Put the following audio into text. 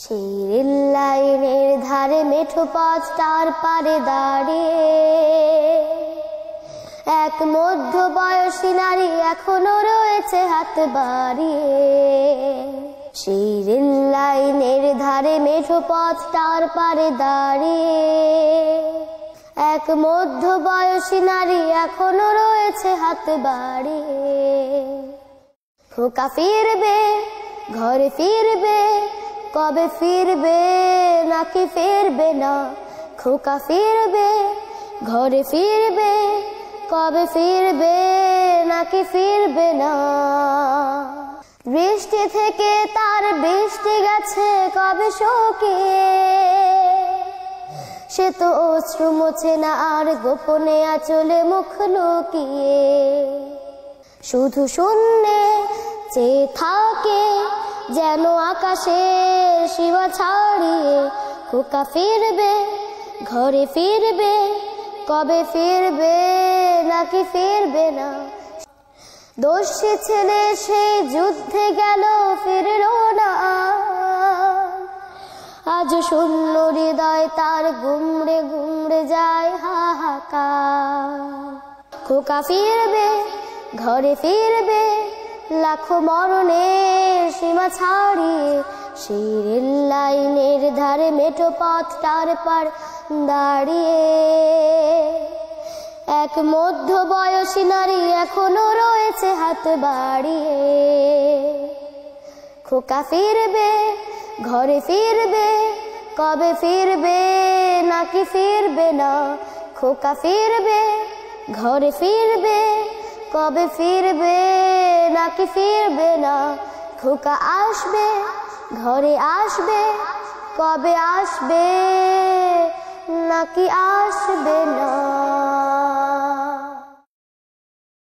সেই রেল লাইনের ধারে মেঠো পথটার পারে দাঁড়িয়ে এক মধ্যবয়সী নারী এখনো রয়েছে হাত বাড়িয়ে। সেই রেল লাইনের ধারে মেঠো পথটার পারে দাঁড়িয়ে এক মধ্যবয়সী নারী এখনো রয়েছে হাত বাড়িয়ে। খোকা ফিরবে, ঘরে ফিরবে, কবে ফিরবে নাকি ফিরবে না? খোকা ফিরবে, ঘরে ফিরবে, কবে ফিরবে নাকি ফিরবে না? বৃষ্টি থেকে তার বৃষ্টি গেছে কবে শুকিয়ে, সে তো অশ্রু মোছে না আর গোপনে আঁচলে মুখ লুকিয়ে। শুধু শূন্যে চেয়ে থাকে যেন আকাশের সীমা ছাড়িয়ে। খোকা ফিরবে, ঘরে ফিরবে, কবে ফিরবে নাকি ফিরবে না? দস্যি ছেলে সেই যুদ্ধে গেল ফিরলো না, আজ শূন্য হৃদয় তার গুমড়ে গুমড়ে যায় হাহাকার। খোকা ফিরবে, ঘরে ফিরবে, লাখো মরণের সীমা ছাড়িয়ে। সেই রেল লাইনের ধারে মেঠো পথটার পার দাঁড়িয়ে এক মধ্যবয়সী নারী এখনো রয়েছে হাত বাড়িয়ে। খোকা ফিরবে, ঘরে ফিরবে, কবে ফিরবে নাকি ফিরবে না? খোকা ফিরবে, ঘরে ফিরবে, কবে ফিরবে নাকি ফিরবে না? খোকা আসবে, ঘরে আসবে, কবে আসবে নাকি আসবে না?